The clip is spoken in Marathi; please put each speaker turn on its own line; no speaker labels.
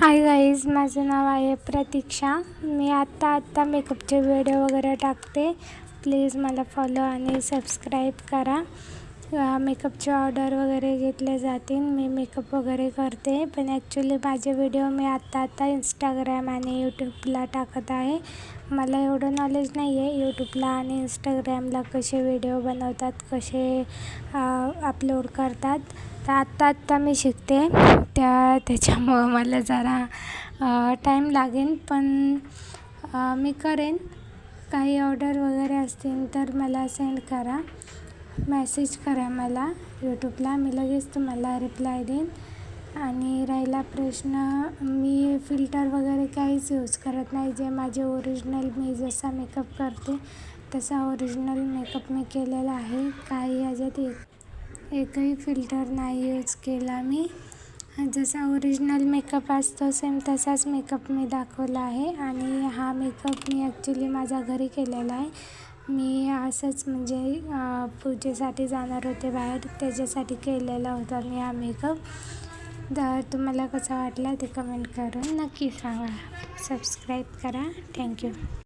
हाय गाईज, माझं नाव आहे प्रतीक्षा. मी आत्ता मेकअपचे व्हिडिओ वगैरे टाकते. प्लीज मला फॉलो आणि सबस्क्राईब करा. मेकअपचे ऑर्डर वगैरे घेतले जातील. मी मेकअप वगैरे करते, पण ॲक्च्युली माझे व्हिडिओ मी आत्ता इंस्टाग्राम आणि यूट्यूबला टाकत आहे. मला एवढं नॉलेज नाही आहे यूट्यूबला आणि इंस्टाग्रामला कसे व्हिडिओ बनवतात, कसे अपलोड करतात. तर आत्ता मी शिकते. त्याच्यामुळं मला जरा टाईम लागेल, पण मी करेन. काही ऑर्डर वगैरे असतील तर मला सेंड करा, मेसेज करा मला यूट्यूबला. मी लगेच तुम्हाला रिप्लाय देईन. आणि राहिला प्रश्न, मी फिल्टर वगैरे काहीच यूज करत नाही. जे माझे ओरिजिनल मी जसा मेकअप करते तसा ओरिजिनल मेकअप मी केलेला आहे. काही ह्याच्यात एकही फिल्टर नाही यूज केला मी. जसा ओरिजिनल मेकअप असतो सेम तसाच मेकअप मी दाखवला आहे. आणि हा मेकअप मी ॲक्च्युली माझ्या घरी केलेला आहे. मी असंच म्हणजे पूजेसाठी जाणार होते बाहेर, त्याच्यासाठी केलेला होता मी हा मेकअप. तर तुम्हाला कसा वाटला ते कमेंट करून नक्की सांगा. सबस्क्राईब करा. थँक्यू.